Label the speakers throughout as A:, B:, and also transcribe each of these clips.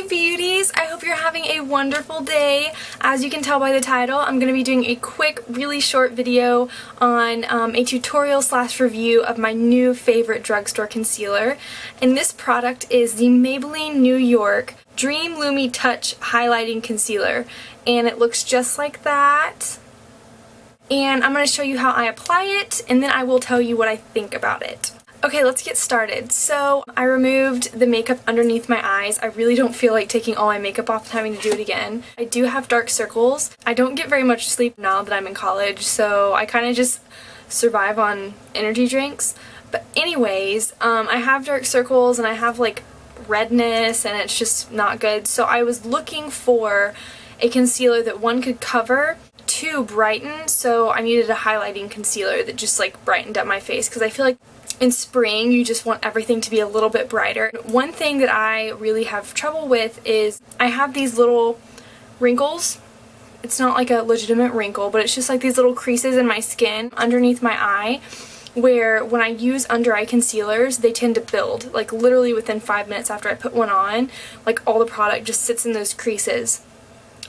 A: beauties! I hope you're having a wonderful day. As you can tell by the title, I'm going to be doing a quick, really short video on a tutorial / review of my new favorite drugstore concealer. And this product is the Maybelline New York Dream Lumi Touch Highlighting Concealer. And it looks just like that. And I'm going to show you how I apply it, and then I will tell you what I think about it. Okay, let's get started. So I removed the makeup underneath my eyes. I really don't feel like taking all my makeup off and having to do it again. I do have dark circles. I don't get very much sleep now that I'm in college, so I kind of just survive on energy drinks. But anyways, I have dark circles and I have like redness and it's just not good. So I was looking for a concealer that one could cover, two brighten, so I needed a highlighting concealer that just like brightened up my face because I feel like in spring you just want everything to be a little bit brighter. One thing that I really have trouble with is I have these little wrinkles. It's not like a legitimate wrinkle, but it's just like these little creases in my skin underneath my eye where when I use under eye concealers they tend to build. Like literally within 5 minutes after I put one on, like all the product just sits in those creases.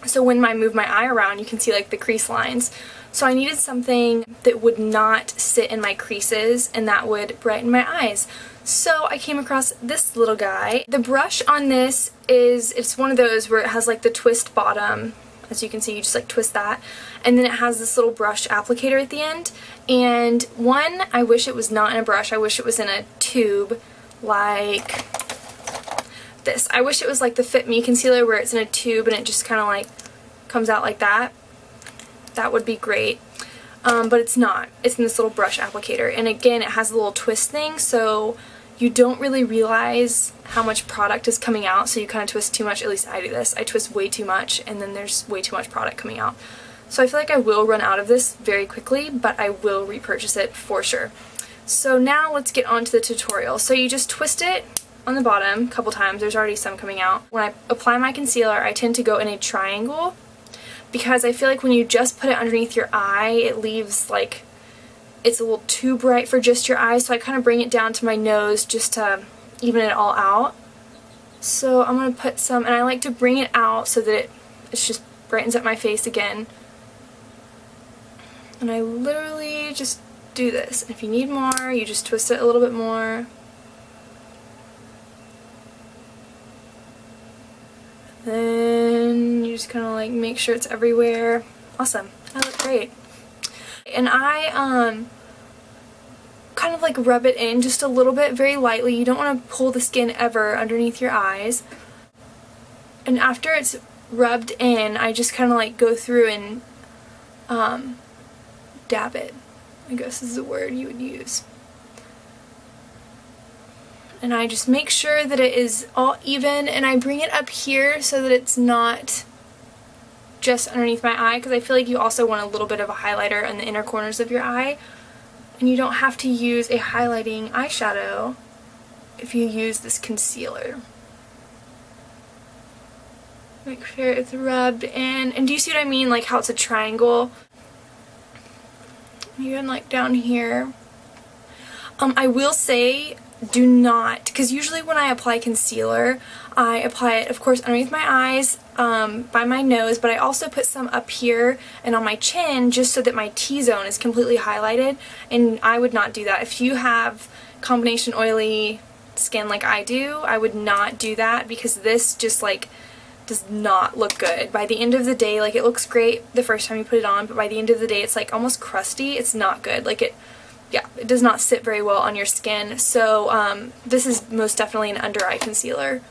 A: So when I move my eye around you can see like the crease lines. So I needed something that would not sit in my creases and that would brighten my eyes. So I came across this little guy. The brush on this it's one of those where it has like the twist bottom. As you can see, you just like twist that. And then it has this little brush applicator at the end. And one, I wish it was not in a brush. I wish it was in a tube like this. I wish it was like the Fit Me concealer where it's in a tube and it just kind of like comes out like that. That would be great, but it's not. It's in this little brush applicator, and again it has a little twist thing, so you don't really realize how much product is coming out, so you kind of twist too much. At least I do this. I twist way too much and then there's way too much product coming out. So I feel like I will run out of this very quickly, but I will repurchase it for sure. So now let's get on to the tutorial. So you just twist it on the bottom a couple times. There's already some coming out. When I apply my concealer I tend to go in a triangle, because I feel like when you just put it underneath your eye, it leaves like it's a little too bright for just your eyes, so I kind of bring it down to my nose just to even it all out. So I'm going to put some, and I like to bring it out so that it just brightens up my face again. And I literally just do this. And if you need more, you just twist it a little bit more. Then you just kind of like make sure it's everywhere. Awesome. I look great. And I kind of like rub it in just a little bit, very lightly. You don't want to pull the skin ever underneath your eyes. And after it's rubbed in, I just kind of like go through and dab it. I guess is the word you would use. And I just make sure that it is all even, and I bring it up here so that it's not just underneath my eye, because I feel like you also want a little bit of a highlighter in the inner corners of your eye, and you don't have to use a highlighting eyeshadow if you use this concealer. Make sure it's rubbed in, and do you see what I mean, like how it's a triangle? Even like down here. I will say, do not, because usually when I apply concealer, I apply it, of course, underneath my eyes, by my nose, but I also put some up here and on my chin just so that my T-zone is completely highlighted, and I would not do that. If you have combination oily skin like I do, I would not do that, because this just like does not look good. By the end of the day, like it looks great the first time you put it on, but by the end of the day it's like almost crusty. It's not good. Like it does not sit very well on your skin. So this is most definitely an under eye concealer.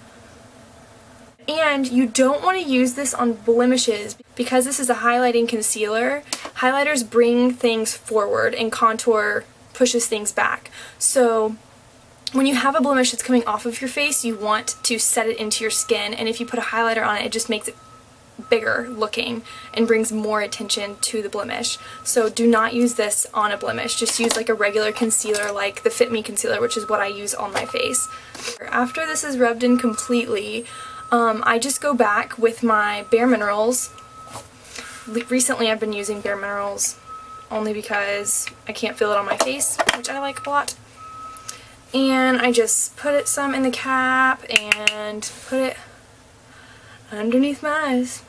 A: And you don't want to use this on blemishes, because this is a highlighting concealer. Highlighters bring things forward and contour pushes things back. So when you have a blemish that's coming off of your face, you want to set it into your skin, and if you put a highlighter on it, it just makes it bigger looking and brings more attention to the blemish. So do not use this on a blemish. Just use like a regular concealer like the Fit Me concealer, which is what I use on my face. After this is rubbed in completely, I just go back with my Bare Minerals. Recently I've been using Bare Minerals only because I can't feel it on my face, which I like a lot. And I just put it some in the cap and put it underneath my eyes.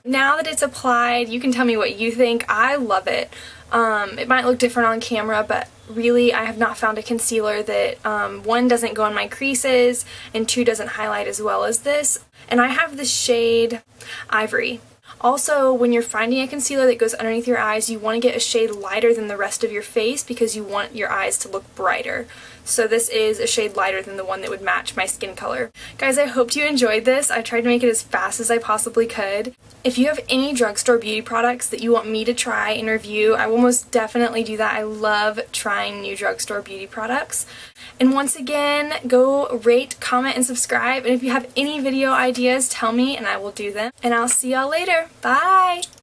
A: Now that it's applied, you can tell me what you think. I love it. It might look different on camera, but really I have not found a concealer that one, doesn't go in my creases, and two, doesn't highlight as well as this. And I have the shade Ivory. Also, when you're finding a concealer that goes underneath your eyes, you want to get a shade lighter than the rest of your face because you want your eyes to look brighter. So this is a shade lighter than the one that would match my skin color. Guys, I hope you enjoyed this. I tried to make it as fast as I possibly could. If you have any drugstore beauty products that you want me to try and review, I will most definitely do that. I love trying new drugstore beauty products. And once again, go rate, comment, and subscribe. And if you have any video ideas, tell me and I will do them. And I'll see y'all later. Bye!